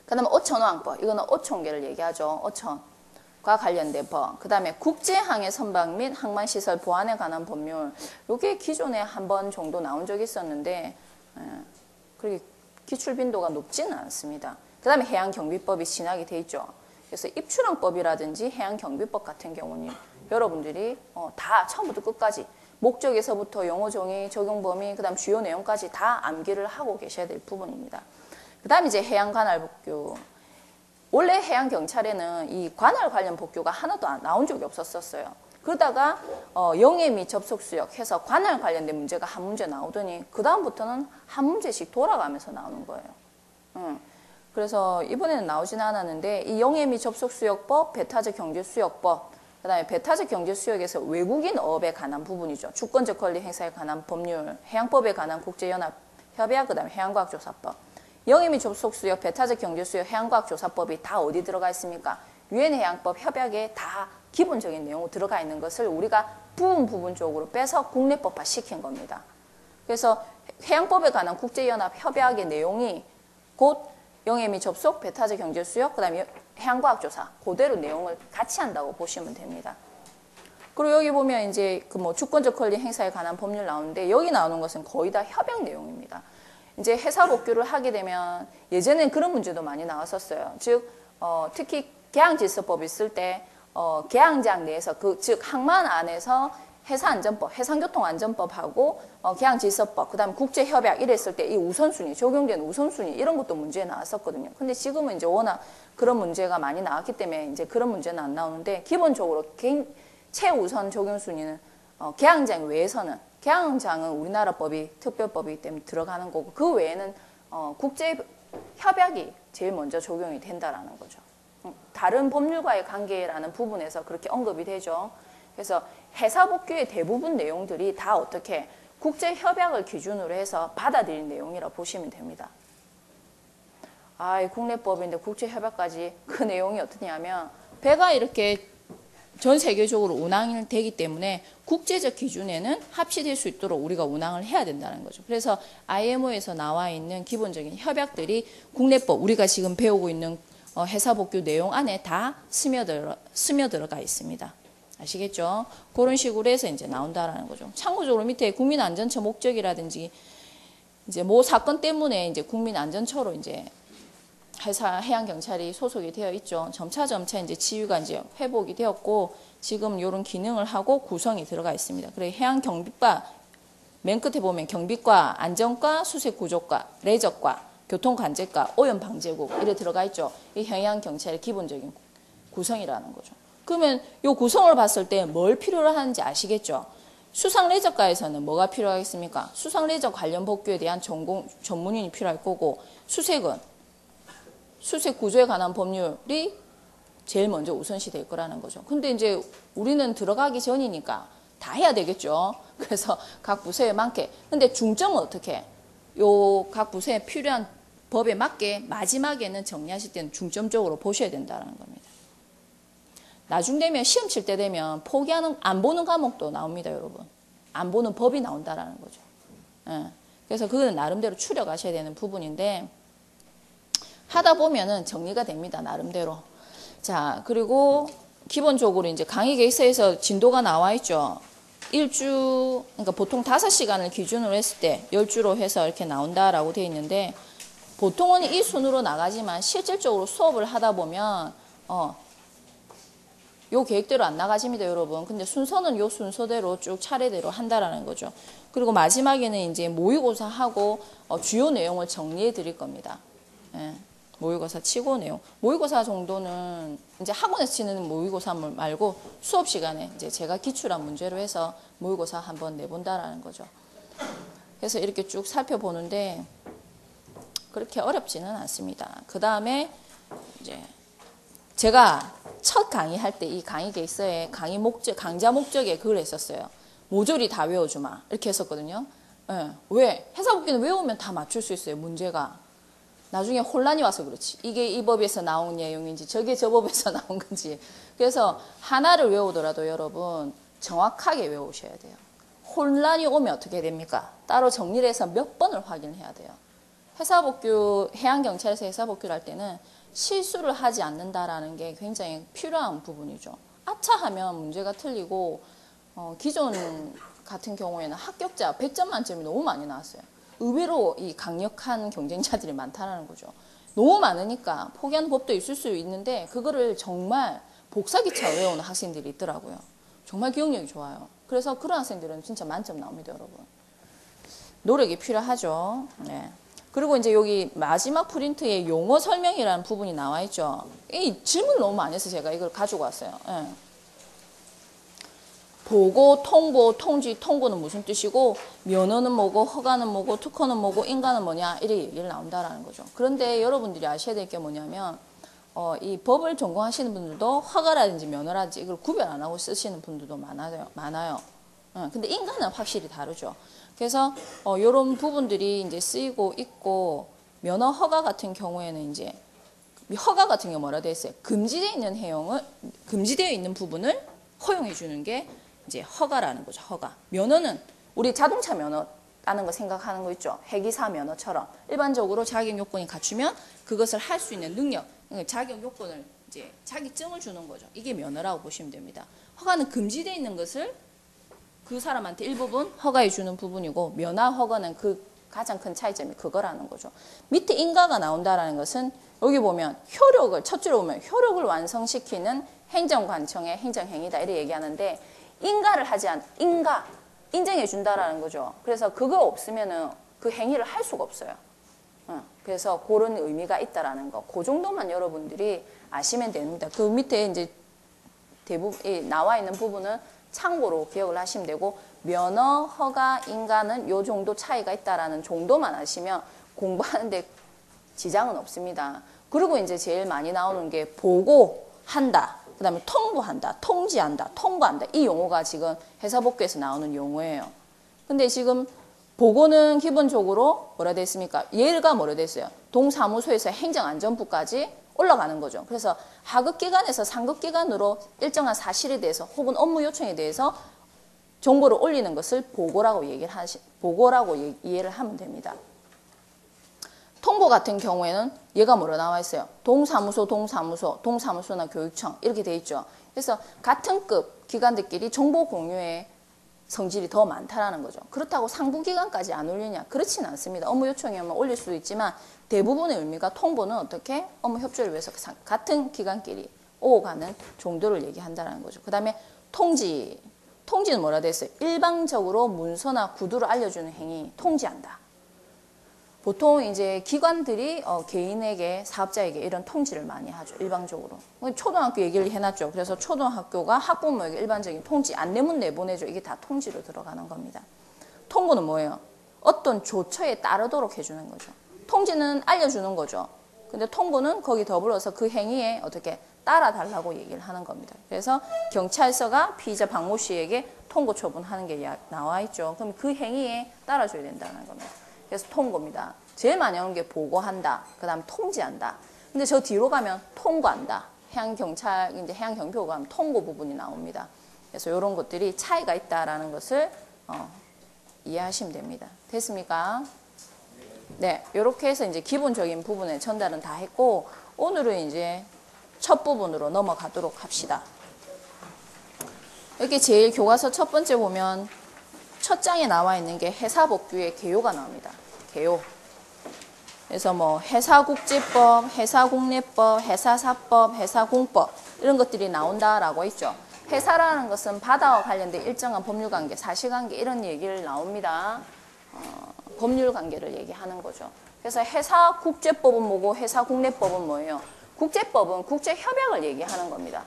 그다음에 오천호항법, 이거는 오천계를 얘기하죠. 오천과 관련된 법. 그다음에 국제항해 선박 및 항만시설 보안에 관한 법률. 이게 기존에 한 번 정도 나온 적이 있었는데 그렇게 기출 빈도가 높지는 않습니다. 그다음에 해양경비법이 진하게 돼 있죠. 그래서 입출항법이라든지 해양경비법 같은 경우는 여러분들이 다 처음부터 끝까지 목적에서부터 용어 정의, 적용 범위, 그다음 주요 내용까지 다 암기를 하고 계셔야 될 부분입니다. 그다음 이제 해양관할 법규. 원래 해양경찰에는 이 관할 관련 법규가 하나도 나온 적이 없었어요. 그러다가 영해 및 접속수역 해서 관할 관련된 문제가 한 문제 나오더니 그 다음부터는 한 문제씩 돌아가면서 나오는 거예요. 그래서 이번에는 나오진 않았는데 이 영해 및 접속수역법, 배타적 경제수역법, 그 다음에 배타적 경제수역에서 외국인 어업에 관한 부분이죠. 주권적 권리 행사에 관한 법률, 해양법에 관한 국제연합 협약, 그 다음에 해양과학조사법. 영해 및 접속수역, 배타적 경제수역, 해양과학조사법이 다 어디 들어가 있습니까? 유엔 해양법 협약에 다 기본적인 내용으로 들어가 있는 것을 우리가 부분적으로 빼서 국내법화 시킨 겁니다. 그래서 해양법에 관한 국제연합 협약의 내용이 곧 영해 및 접속, 배타적 경제수역, 그 다음에 해양과학조사 그대로 내용을 같이 한다고 보시면 됩니다. 그리고 여기 보면 이제 그 뭐 주권적 권리 행사에 관한 법률 나오는데 여기 나오는 것은 거의 다 협약 내용입니다. 이제 회사 복귀를 하게 되면 예전엔 그런 문제도 많이 나왔었어요. 즉 특히 계양질서법 있을 때 계양장 내에서 즉 항만 안에서 해사안전법, 해상교통안전법하고 계양질서법, 그 다음에 국제협약 이랬을 때 이 우선순위, 적용된 우선순위 이런 것도 문제에 나왔었거든요. 근데 지금은 이제 워낙 그런 문제가 많이 나왔기 때문에 이제 그런 문제는 안 나오는데 기본적으로 최우선 적용순위는 계양장 외에서는 계양장은 우리나라 법이 특별법이기 때문에 들어가는 거고 그 외에는 국제협약이 제일 먼저 적용이 된다라는 거죠. 다른 법률과의 관계라는 부분에서 그렇게 언급이 되죠. 그래서 해사복귀의 대부분 내용들이 다 어떻게 국제협약을 기준으로 해서 받아들인 내용이라 보시면 됩니다. 국내법인데 국제협약까지 그 내용이 어떠냐면 배가 이렇게 전 세계적으로 운항이 되기 때문에 국제적 기준에는 합치될 수 있도록 우리가 운항을 해야 된다는 거죠. 그래서 IMO에서 나와 있는 기본적인 협약들이 국내법, 우리가 지금 배우고 있는 해사복귀 내용 안에 다 스며들어가 있습니다. 아시겠죠? 그런 식으로 해서 이제 나온다라는 거죠. 참고적으로 밑에 국민안전처 목적이라든지 이제 뭐 사건 때문에 이제 국민안전처로 이제 해양경찰이 소속이 되어 있죠. 점차 이제 치유가 이제 회복이 되었고 지금 이런 기능을 하고 구성이 들어가 있습니다. 그리고 해양경비과 맨 끝에 보면 경비과, 안전과, 수색구조과, 레저과, 교통관제과, 오염방제국 이래 들어가 있죠. 이 해양경찰의 기본적인 구성이라는 거죠. 그러면 이 구성을 봤을 때 뭘 필요로 하는지 아시겠죠? 수상레저과에서는 뭐가 필요하겠습니까? 수상레저 관련 법규에 대한 전문인이 필요할 거고 수색은 수색 구조에 관한 법률이 제일 먼저 우선시 될 거라는 거죠. 근데 이제 우리는 들어가기 전이니까 다 해야 되겠죠. 그래서 각 부서에 맞게. 근데 중점은 어떻게? 요 각 부서에 필요한 법에 맞게 마지막에는 정리하실 때는 중점적으로 보셔야 된다는 겁니다. 나중 되면 시험 칠 때 되면 포기하는 안 보는 과목도 나옵니다, 여러분. 안 보는 법이 나온다라는 거죠. 그래서 그거는 나름대로 추려가셔야 되는 부분인데 하다 보면은 정리가 됩니다, 나름대로. 자, 그리고 기본적으로 이제 강의 계획서에서 진도가 나와 있죠. 1주, 그러니까 보통 5시간을 기준으로 했을 때 10주로 해서 이렇게 나온다라고 되어 있는데 보통은 이 순으로 나가지만 실질적으로 수업을 하다 보면 요 계획대로 안 나가집니다, 여러분. 근데 순서는 요 순서대로 쭉 차례대로 한다라는 거죠. 그리고 마지막에는 이제 모의고사하고 주요 내용을 정리해 드릴 겁니다. 예. 모의고사 치고 내용. 모의고사 정도는 이제 학원에서 치는 모의고사 말고 수업 시간에 이제 제가 기출한 문제로 해서 모의고사 한번 내본다라는 거죠. 그래서 이렇게 쭉 살펴보는데 그렇게 어렵지는 않습니다. 그 다음에 이제 제가 첫 강의할 때 이 강의 계획서에 강의 목적, 강좌 목적에 그걸 했었어요. 모조리 다 외워주마. 이렇게 했었거든요. 네. 왜? 해사복귀는 외우면 다 맞출 수 있어요. 문제가. 나중에 혼란이 와서 그렇지. 이게 이 법에서 나온 내용인지 저게 저 법에서 나온 건지. 그래서 하나를 외우더라도 여러분 정확하게 외우셔야 돼요. 혼란이 오면 어떻게 됩니까? 따로 정리를 해서 몇 번을 확인해야 돼요. 해사복귀, 해양경찰에서 해사복귀를 할 때는 실수를 하지 않는다라는 게 굉장히 필요한 부분이죠. 아차 하면 문제가 틀리고 기존 같은 경우에는 합격자 100점 만점이 너무 많이 나왔어요. 의외로 이 강력한 경쟁자들이 많다는 거죠. 너무 많으니까 포기하는 법도 있을 수 있는데 그거를 정말 복사기처럼 외우는 학생들이 있더라고요. 정말 기억력이 좋아요. 그래서 그런 학생들은 진짜 만점 나옵니다, 여러분. 노력이 필요하죠. 네. 그리고 이제 여기 마지막 프린트에 용어 설명이라는 부분이 나와 있죠. 이 질문을 너무 많이 해서 제가 이걸 가지고 왔어요. 네. 보고, 통보, 통지, 통보는 무슨 뜻이고 면허는 뭐고 허가는 뭐고 특허는 뭐고 인가는 뭐냐 이렇게 얘기를 나온다라는 거죠. 그런데 여러분들이 아셔야 될 게 뭐냐면 이 법을 전공하시는 분들도 허가라든지 면허라든지 이걸 구별 안 하고 쓰시는 분들도 많아요. 근데 인가는 확실히 다르죠. 그래서 이런 부분들이 이제 쓰이고 있고 면허 허가 같은 경우에는 이제 허가 같은 경우 뭐라 되어 있어요? 금지되어 있는 부분을 허용해 주는 게 이제 허가라는 거죠. 허가. 면허는 우리 자동차 면허 따는 거 생각하는 거 있죠. 해기사 면허처럼 일반적으로 자격 요건이 갖추면 그것을 할 수 있는 능력, 자격 요건을 이제 자격증을 주는 거죠. 이게 면허라고 보시면 됩니다. 허가는 금지되어 있는 것을 그 사람한테 일부분 허가해 주는 부분이고 면허 허가는 그 가장 큰 차이점이 그거라는 거죠. 밑에 인가가 나온다라는 것은 여기 보면 효력을 첫 줄에 보면 효력을 완성시키는 행정관청의 행정행위다 이렇게 얘기하는데 인가를 하지 인정해 준다라는 거죠. 그래서 그거 없으면은 그 행위를 할 수가 없어요. 그래서 그런 의미가 있다라는 거. 그 정도만 여러분들이 아시면 됩니다. 그 밑에 이제 대부분 나와 있는 부분은 참고로 기억을 하시면 되고 면허, 허가, 인가는 요 정도 차이가 있다라는 정도만 아시면 공부하는데 지장은 없습니다. 그리고 이제 제일 많이 나오는 게 보고한다. 그 다음에 통보한다, 통지한다, 통과한다. 이 용어가 지금 해사복귀에서 나오는 용어예요. 근데 지금 보고는 기본적으로 뭐라 돼 있습니까? 얘가 뭐라 돼 있어요? 동사무소에서 행정안전부까지 올라가는 거죠. 그래서 하급기관에서 상급기관으로 일정한 사실에 대해서 혹은 업무 요청에 대해서 정보를 올리는 것을 보고라고 이해를 하면 됩니다. 통보 같은 경우에는 얘가 뭐로 나와 있어요? 동사무소나 교육청 이렇게 돼 있죠. 그래서 같은 급 기관들끼리 정보 공유의 성질이 더 많다라는 거죠. 그렇다고 상부기관까지 안 올리냐? 그렇지는 않습니다. 업무 요청이 오면 올릴 수도 있지만 대부분의 의미가 통보는 어떻게? 업무 협조를 위해서 같은 기관끼리 오가는 정도를 얘기한다는 거죠. 그 다음에 통지는 뭐라 돼 있어요? 일방적으로 문서나 구두를 알려주는 행위, 통지한다. 보통 이제 기관들이 개인에게 사업자에게 이런 통지를 많이 하죠. 일방적으로. 초등학교 얘기를 해놨죠. 그래서 초등학교가 학부모에게 일반적인 통지, 안내문 내보내죠. 이게 다 통지로 들어가는 겁니다. 통보는 뭐예요? 어떤 조처에 따르도록 해주는 거죠. 통지는 알려주는 거죠. 근데 통보는 거기 더불어서 그 행위에 어떻게 따라달라고 얘기를 하는 겁니다. 그래서 경찰서가 피의자 박모 씨에게 통고 처분하는 게 나와 있죠. 그럼 그 행위에 따라줘야 된다는 겁니다. 그래서 통고입니다. 제일 많이 오는 게 보고한다. 그 다음 통지한다. 근데 저 뒤로 가면 통과한다. 해양경찰, 이제 해양경비호가 하면 통고 부분이 나옵니다. 그래서 이런 것들이 차이가 있다라는 것을 이해하시면 됩니다. 됐습니까? 네, 이렇게 해서 이제 기본적인 부분의 전달은 다 했고, 오늘은 이제 첫 부분으로 넘어가도록 합시다. 여기 제일 교과서 첫 번째 보면 첫 장에 나와 있는 게 해사복귀의 개요가 나옵니다. 개요. 그래서 뭐 회사국제법, 회사국내법, 회사사법, 회사공법 이런 것들이 나온다라고 있죠. 회사라는 것은 바다와 관련된 일정한 법률관계, 사실관계 이런 얘기를 나옵니다. 법률관계를 얘기하는 거죠. 그래서 회사 국제법은 뭐고 회사 국내법은 뭐예요? 국제법은 국제협약을 얘기하는 겁니다.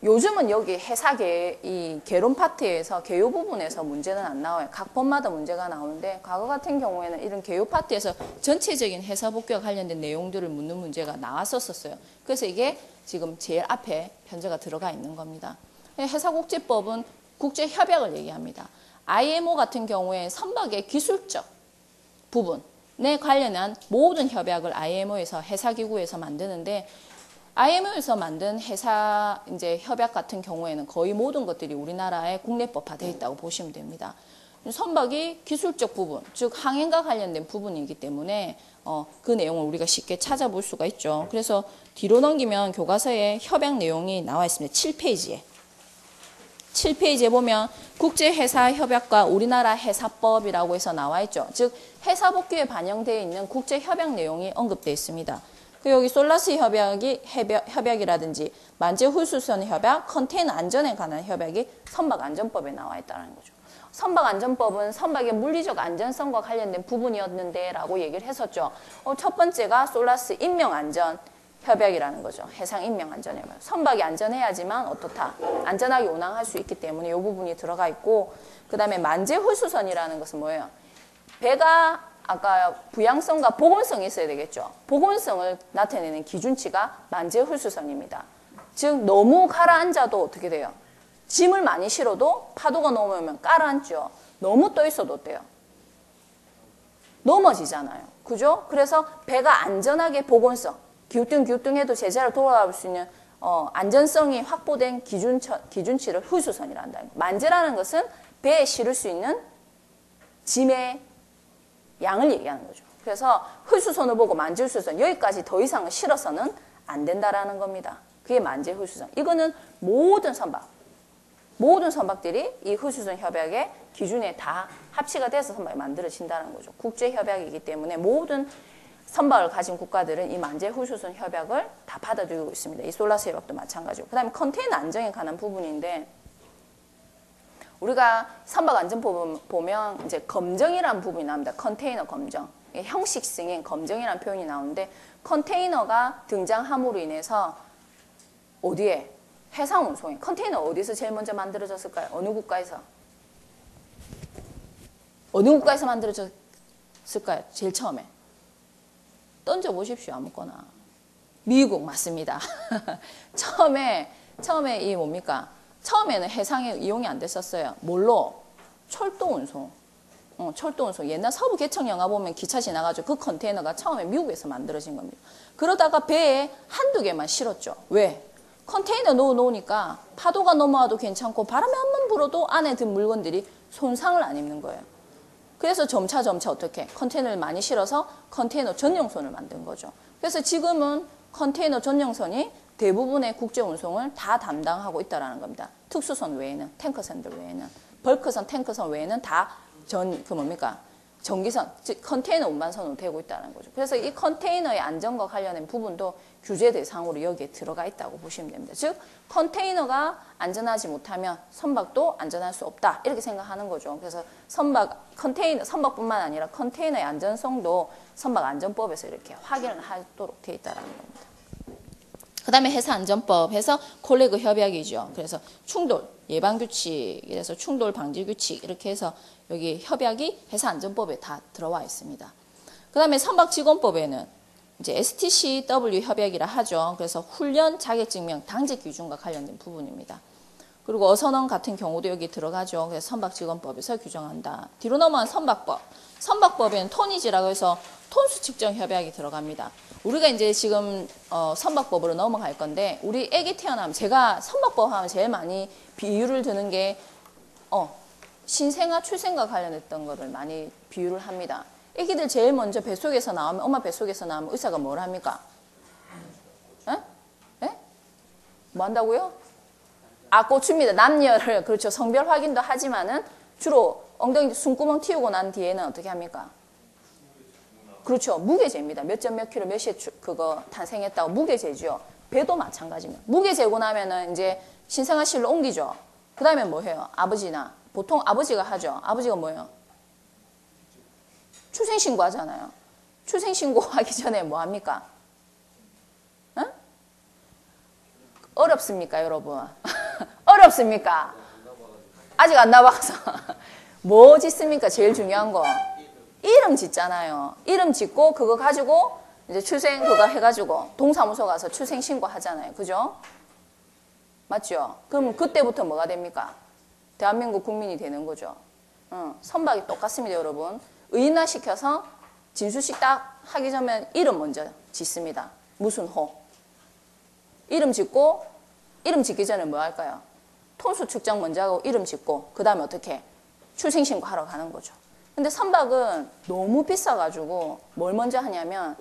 요즘은 여기 회사계 이 개론 파트에서 개요 부분에서 문제는 안 나와요. 각 법마다 문제가 나오는데 과거 같은 경우에는 이런 개요 파트에서 전체적인 회사 복귀와 관련된 내용들을 묻는 문제가 나왔었어요. 그래서 이게 지금 제일 앞에 현재가 들어가 있는 겁니다. 회사국제법은 국제협약을 얘기합니다. IMO 같은 경우에 선박의 기술적 부분에 관련한 모든 협약을 IMO에서 회사기구에서 만드는데 IMO에서 만든 회사 이제 협약 같은 경우에는 거의 모든 것들이 우리나라의 국내법화되어 있다고 보시면 됩니다. 선박이 기술적 부분, 즉 항행과 관련된 부분이기 때문에 그 내용을 우리가 쉽게 찾아볼 수가 있죠. 그래서 뒤로 넘기면 교과서에 협약 내용이 나와 있습니다. 7페이지에. 7페이지에 보면 국제회사협약과 우리나라 회사법이라고 해서 나와 있죠. 즉 회사복귀에 반영되어 있는 국제협약 내용이 언급되어 있습니다. 여기 솔라스 협약이라든지 만재훌수선 협약, 컨테이너 안전에 관한 협약이 선박안전법에 나와 있다는 거죠. 선박안전법은 선박의 물리적 안전성과 관련된 부분이었는데 라고 얘기를 했었죠. 첫 번째가 솔라스 인명안전 협약이라는 거죠. 해상 인명안전협약. 선박이 안전해야지만 어떻다? 안전하게 운항할 수 있기 때문에 이 부분이 들어가 있고 그 다음에 만재훌수선이라는 것은 뭐예요? 배가 아까 부양성과 복원성이 있어야 되겠죠. 복원성을 나타내는 기준치가 만재훌수선입니다. 즉 너무 가라앉아도 어떻게 돼요? 짐을 많이 실어도 파도가 넘어오면 깔아앉죠. 너무 떠 있어도 어때요? 넘어지잖아요. 그죠? 그래서 배가 안전하게 복원성, 기우뚱기우뚱해도 제자리로 돌아올 수 있는 안전성이 확보된 기준치를 훌수선이라 한다. 만재라는 것은 배에 실을 수 있는 짐의 양을 얘기하는 거죠. 그래서 훌수선을 보고 만재훌수선 여기까지 더 이상을 실어서는 안 된다라는 겁니다. 그게 만재훌수선. 이거는 모든 선박들이 이 훌수선 협약의 기준에 다 합치가 돼서 선박이 만들어진다는 거죠. 국제협약이기 때문에 모든 선박을 가진 국가들은 이 만재훌수선 협약을 다 받아들이고 있습니다. 이 솔라스 협약도 마찬가지고. 그 다음에 컨테이너 안정에 관한 부분인데 우리가 선박 안전법 보면 이제 검정이라는 부분이 나옵니다. 컨테이너 검정. 형식 승인 검정이라는 표현이 나오는데 컨테이너가 등장함으로 인해서 어디에? 해상 운송에. 컨테이너 어디서 제일 먼저 만들어졌을까요? 어느 국가에서? 어느 국가에서 만들어졌을까요? 제일 처음에. 던져보십시오. 아무거나. 미국 맞습니다. 처음에 이 뭡니까? 처음에는 해상에 이용이 안 됐었어요. 뭘로? 철도 운송. 철도 운송. 옛날 서부 개척 영화 보면 기차 지나가지고 그 컨테이너가 처음에 미국에서 만들어진 겁니다. 그러다가 배에 한두 개만 실었죠. 왜? 컨테이너 놓으니까 파도가 넘어와도 괜찮고 바람이 한 번 불어도 안에 든 물건들이 손상을 안 입는 거예요. 그래서 점차 어떻게? 컨테이너를 많이 실어서 컨테이너 전용선을 만든 거죠. 그래서 지금은 컨테이너 전용선이 대부분의 국제 운송을 다 담당하고 있다는 겁니다. 특수선 외에는, 탱커선들 외에는, 벌크선, 탱커선 외에는 다 전기선, 즉 컨테이너 운반선으로 되고 있다는 거죠. 그래서 이 컨테이너의 안전과 관련된 부분도 규제 대상으로 여기에 들어가 있다고 보시면 됩니다. 즉 컨테이너가 안전하지 못하면 선박도 안전할 수 없다 이렇게 생각하는 거죠. 그래서 선박뿐만 아니라 컨테이너의 안전성도 선박안전법에서 이렇게 확인을 하도록 되어 있다는 겁니다. 그 다음에 회사안전법 해서 콜레그 협약이죠. 그래서 충돌 예방규칙, 그래서 충돌 방지규칙 이렇게 해서 여기 협약이 회사안전법에 다 들어와 있습니다. 그 다음에 선박직원법에는 이제 STCW 협약이라 하죠. 그래서 훈련, 자격증명, 당직 기준과 관련된 부분입니다. 그리고 어선원 같은 경우도 여기 들어가죠. 그래서 선박직원법에서 규정한다. 뒤로 넘어간 선박법. 선박법에는 토니지라고 해서 톤수 측정 협약이 들어갑니다. 우리가 이제 지금 선박법으로 넘어갈 건데 우리 애기 태어나면 제가 선박법 하면 제일 많이 비유를 드는 게 신생아 출생과 관련했던 거를 많이 비유를 합니다. 애기들 제일 먼저 뱃속에서 나오면 엄마 뱃속에서 나오면 의사가 뭘 합니까? 에? 뭐 한다고요? 꽂힙니다. 남녀를 그렇죠. 성별 확인도 하지만은 주로 엉덩이 숨구멍 틔우고 난 뒤에는 어떻게 합니까? 그렇죠. 무게재입니다. 몇 점 몇 킬로 몇 시에 그거 탄생했다고 무게재죠. 배도 마찬가지입니다. 무게 재고 나면은 이제 신생아실로 옮기죠. 그 다음에 뭐 해요? 아버지나 보통 아버지가 하죠. 아버지가 뭐예요? 출생신고 하잖아요. 출생신고 하기 전에 뭐 합니까? 응? 어렵습니까, 여러분? 어렵습니까? 아직 안 나와서. 뭐 짓습니까? 제일 중요한 거. 이름 짓잖아요. 이름 짓고 그거 가지고 이제 출생 그거 해가지고 동사무소 가서 출생신고 하잖아요. 그죠? 맞죠? 그럼 그때부터 뭐가 됩니까? 대한민국 국민이 되는 거죠. 선박이 똑같습니다, 여러분. 의인화 시켜서 진수식 딱 하기 전에 이름 먼저 짓습니다. 무슨 호. 이름 짓고, 이름 짓기 전에 뭐 할까요? 톤수 측정 먼저 하고 이름 짓고, 그 다음에 어떻게? 출생신고 하러 가는 거죠. 근데 선박은 너무 비싸가지고 뭘 먼저 하냐면,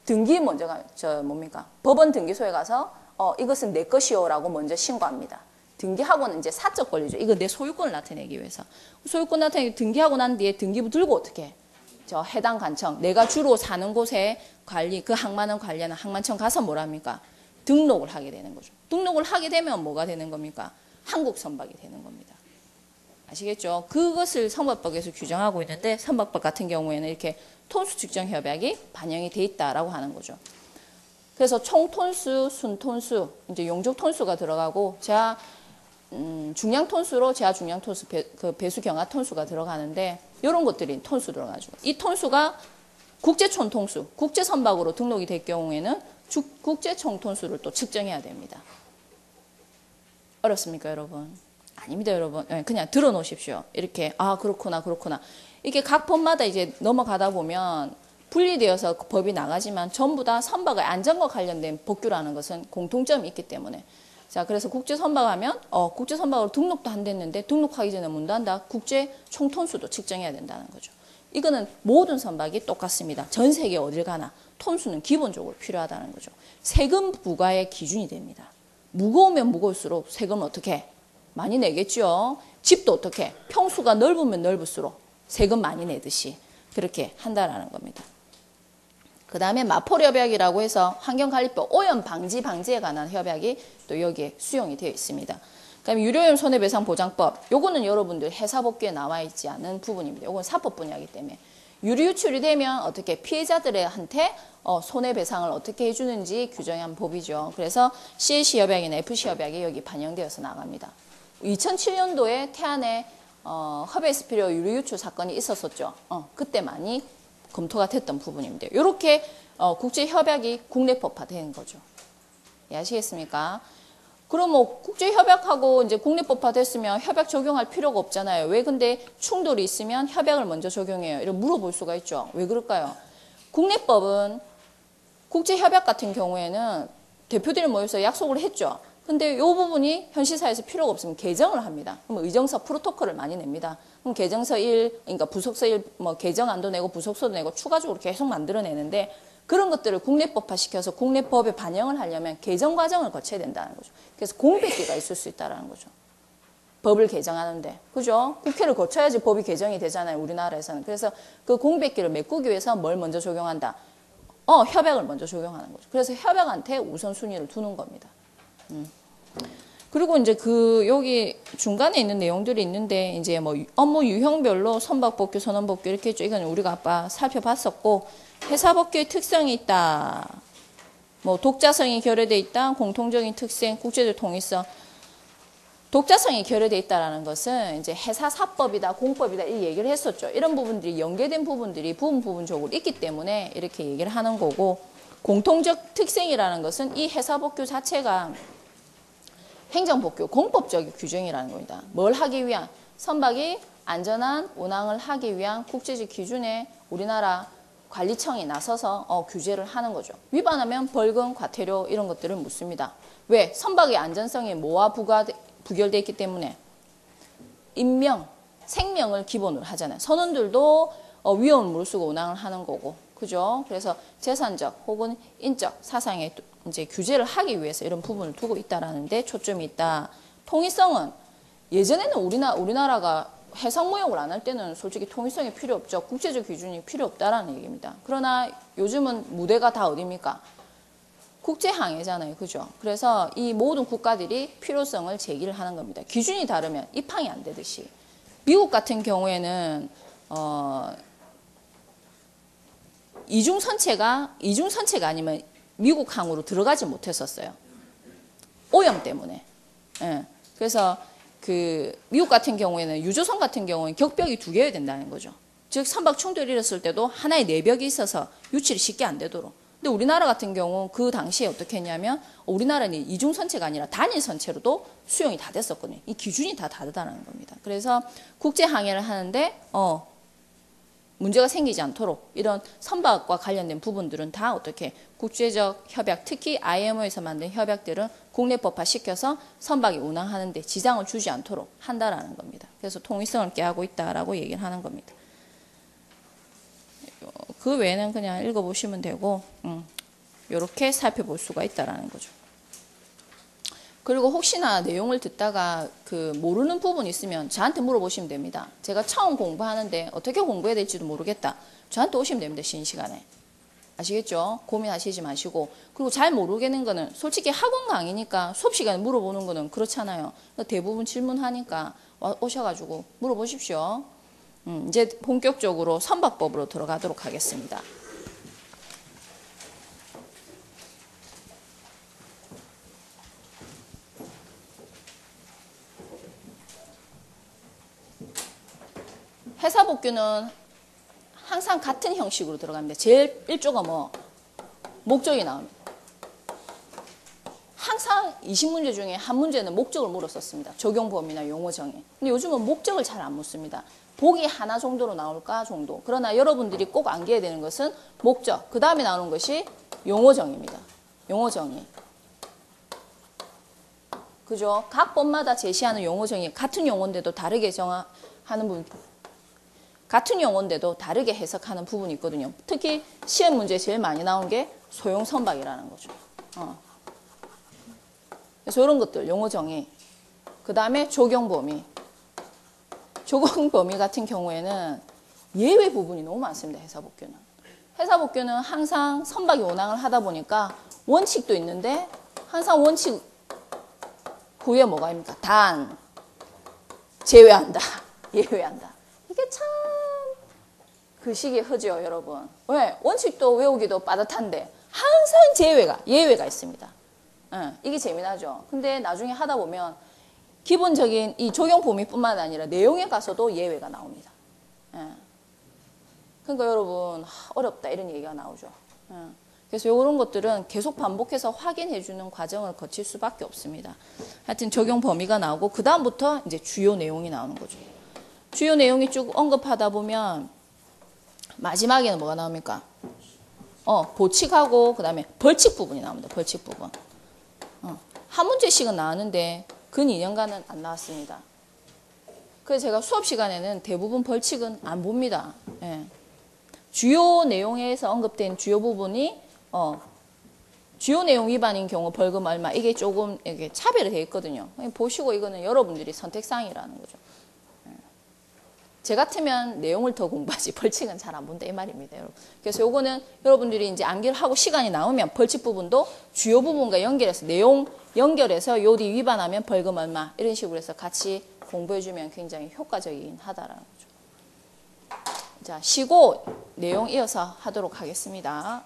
등기 먼저 뭡니까? 법원 등기소에 가서, 이것은 내 것이요라고 먼저 신고합니다. 등기하고는 이제 사적 권리죠. 이거 내 소유권을 나타내기 위해서. 소유권 나타내기 등기하고 난 뒤에 등기부 들고 어떻게 해? 저 해당 관청, 내가 주로 사는 곳에 관리, 그 항만을 관리하는 항만청 가서 뭐랍니까? 등록을 하게 되는 거죠. 등록을 하게 되면 뭐가 되는 겁니까? 한국 선박이 되는 겁니다. 아시겠죠? 그것을 선박법에서 규정하고 있는데 선박법 같은 경우에는 이렇게 톤수 측정 협약이 반영이 돼 있다라고 하는 거죠. 그래서 총 톤수, 순 톤수, 이제 용적 톤수가 들어가고 제하 중량 톤수로 제하 중량 톤수, 배수 경하 톤수가 들어가는데 이런 것들이 톤수 들어가죠. 이 톤수가 국제 총 톤수, 국제 선박으로 등록이 될 경우에는 국제 총 톤수를 또 측정해야 됩니다. 어렵습니까, 여러분? 아닙니다, 여러분. 그냥 들어놓으십시오. 이렇게 그렇구나. 이게 각 법마다 이제 넘어가다 보면 분리되어서 법이 나가지만 전부 다 선박의 안전과 관련된 법규라는 것은 공통점이 있기 때문에 자, 그래서 국제 선박하면 국제 선박으로 등록도 안 됐는데 등록하기 전에 문도 한다. 국제 총톤수도 측정해야 된다는 거죠. 이거는 모든 선박이 똑같습니다. 전 세계 어딜 가나 톤수는 기본적으로 필요하다는 거죠. 세금 부과의 기준이 됩니다. 무거우면 무거울수록 세금은 어떻게 많이 내겠죠. 집도 어떻게 평수가 넓으면 넓을수록 세금 많이 내듯이 그렇게 한다라는 겁니다. 그 다음에 마포협약이라고 해서 환경관리법 오염 방지에 관한 협약이 또 여기에 수용이 되어 있습니다. 그 다음에 유료오염 손해배상보장법, 요거는 여러분들 해사법규에 나와 있지 않은 부분입니다. 요건 사법 분야이기 때문에 유류 유출이 되면 어떻게 피해자들한테 손해배상을 어떻게 해주는지 규정한 법이죠. 그래서 CAC 협약이나 FC 협약이 여기 반영되어서 나갑니다. 2007년도에 태안에 허베이스 필요 유류 유출 사건이 있었었죠. 그때 많이 검토가 됐던 부분입니다. 이렇게 국제협약이 국내법화된 거죠. 예, 아시겠습니까? 그럼 뭐 국제협약하고 이제 국내법화 됐으면 협약 적용할 필요가 없잖아요. 왜 근데 충돌이 있으면 협약을 먼저 적용해요? 이렇게 물어볼 수가 있죠. 왜 그럴까요? 국내법은 국제협약 같은 경우에는 대표들이 모여서 약속을 했죠. 근데 이 부분이 현시사에서 필요가 없으면 개정을 합니다. 그럼 의정서 프로토콜을 많이 냅니다. 그럼 개정서 1, 그러니까 부속서 1, 뭐 개정안도 내고 부속서도 내고 추가적으로 계속 만들어내는데 그런 것들을 국내법화시켜서 국내법에 반영을 하려면 개정 과정을 거쳐야 된다는 거죠. 그래서 공백기가 있을 수 있다는 거죠. 법을 개정하는데. 그죠? 국회를 거쳐야지 법이 개정이 되잖아요. 우리나라에서는. 그래서 그 공백기를 메꾸기 위해서 뭘 먼저 적용한다? 협약을 먼저 적용하는 거죠. 그래서 협약한테 우선순위를 두는 겁니다. 그리고 이제 여기 중간에 있는 내용들이 있는데, 이제 뭐 업무 유형별로 선박법규, 선언법규 이렇게 했죠. 이건 우리가 아까 살펴봤었고, 회사법규의 특성이 있다. 뭐 독자성이 결여돼 있다. 공통적인 특성, 국제적 통일성. 독자성이 결여돼 있다라는 것은 이제 회사사법이다, 공법이다 이 얘기를 했었죠. 이런 부분들이 연계된 부분들이 부분적으로 있기 때문에 이렇게 얘기를 하는 거고, 공통적 특성이라는 것은 이 회사법규 자체가 행정법규, 공법적 규정이라는 겁니다. 뭘 하기 위한? 선박이 안전한 운항을 하기 위한 국제적 기준에 우리나라 관리청이 나서서 규제를 하는 거죠. 위반하면 벌금, 과태료 이런 것들을 묻습니다. 왜? 선박의 안전성이 뭐와 부결되어 있기 때문에 인명, 생명을 기본으로 하잖아요. 선원들도 위험을 무릅쓰고 운항을 하는 거고, 그죠? 그래서 재산적 혹은 인적 사상의 이제 규제를 하기 위해서 이런 부분을 두고 있다라는 데 초점이 있다. 통일성은 예전에는 우리나라가 해상 무역을 안 할 때는 솔직히 통일성이 필요 없죠. 국제적 기준이 필요 없다라는 얘기입니다. 그러나 요즘은 무대가 다 어디입니까? 국제항해잖아요. 그죠? 그래서 이 모든 국가들이 필요성을 제기를 하는 겁니다. 기준이 다르면 입항이 안 되듯이. 미국 같은 경우에는 이중선체가 아니면 미국 항으로 들어가지 못했었어요. 오염 때문에. 예. 그래서 그 미국 같은 경우에는 유조선 같은 경우는 격벽이 2개여야 된다는 거죠. 즉 선박 충돌이 일었을 때도 하나의 내벽이 있어서 유출이 쉽게 안 되도록. 근데 우리나라 같은 경우 그 당시에 어떻게 했냐면 우리나라는 이중선체가 아니라 단일선체로도 수용이 다 됐었거든요. 이 기준이 다 다르다는 겁니다. 그래서 국제항해를 하는데 문제가 생기지 않도록 이런 선박과 관련된 부분들은 다 어떻게 국제적 협약, 특히 IMO에서 만든 협약들은 국내법화 시켜서 선박이 운항하는 데 지장을 주지 않도록 한다라는 겁니다. 그래서 통일성을 깨하고 있다라고 얘기를 하는 겁니다. 그 외에는 그냥 읽어보시면 되고 이렇게 살펴볼 수가 있다라는 거죠. 그리고 혹시나 내용을 듣다가 그 모르는 부분 있으면 저한테 물어보시면 됩니다. 제가 처음 공부하는데 어떻게 공부해야 될지도 모르겠다. 저한테 오시면 됩니다. 쉬는 시간에. 아시겠죠? 고민하시지 마시고. 그리고 잘 모르겠는 거는 솔직히 학원 강의니까 수업 시간에 물어보는 거는 그렇잖아요. 대부분 질문하니까 오셔가지고 물어보십시오. 이제 본격적으로 선박법으로 들어가도록 하겠습니다. 회사복귀는 항상 같은 형식으로 들어갑니다. 제일 1조가 뭐? 목적이 나옵니다. 항상 20문제 중에 한 문제는 목적을 물었었습니다. 적용 범위나 용어 정의. 근데 요즘은 목적을 잘 안 묻습니다. 보기 하나 정도로 나올까 정도. 그러나 여러분들이 꼭 암기해야 되는 것은 목적. 그 다음에 나오는 것이 용어 정의입니다. 용어 정의. 그죠? 각 번마다 제시하는 용어 정의. 같은 용어인데도 다르게 정하는 부분. 같은 용어인데도 다르게 해석하는 부분이 있거든요. 특히 시험 문제에 제일 많이 나온 게 소형 선박이라는 거죠. 그래서 이런 것들, 용어 정의. 그 다음에 적용 범위. 적용 범위 같은 경우에는 예외 부분이 너무 많습니다. 회사복귀는. 회사복귀는 항상 선박이 운항을 하다 보니까 원칙도 있는데 항상 원칙 후에 뭐가 입니까? 단, 제외한다, 예외한다. 이게 참 글씨기 허죠, 여러분. 왜? 원칙도 외우기도 빠듯한데 항상 예외가 있습니다. 이게 재미나죠. 근데 나중에 하다 보면 기본적인 이 적용 범위뿐만 아니라 내용에 가서도 예외가 나옵니다. 그러니까 여러분 어렵다 이런 얘기가 나오죠. 그래서 이런 것들은 계속 반복해서 확인해주는 과정을 거칠 수밖에 없습니다. 하여튼 적용 범위가 나오고 그 다음부터 이제 주요 내용이 나오는 거죠. 주요 내용이 쭉 언급하다 보면 마지막에는 뭐가 나옵니까? 보칙하고 그 다음에 벌칙 부분이 나옵니다. 벌칙 부분. 한 문제씩은 나왔는데 근 2년간은 안 나왔습니다. 그래서 제가 수업 시간에는 대부분 벌칙은 안 봅니다. 주요 내용에서 언급된 주요 부분이 주요 내용 위반인 경우 벌금 얼마 이게 조금 이게 차별이 되어 있거든요. 보시고 이거는 여러분들이 선택사항이라는 거죠. 제 같으면 내용을 더 공부하지 벌칙은 잘 안 본다 이 말입니다, 여러분. 그래서 요거는 여러분들이 이제 암기를 하고 시간이 나오면 벌칙 부분도 주요 부분과 연결해서 내용 연결해서 요리 위반하면 벌금 얼마 이런 식으로 해서 같이 공부해주면 굉장히 효과적이긴 하다라는 거죠. 자, 쉬고 내용 이어서 하도록 하겠습니다.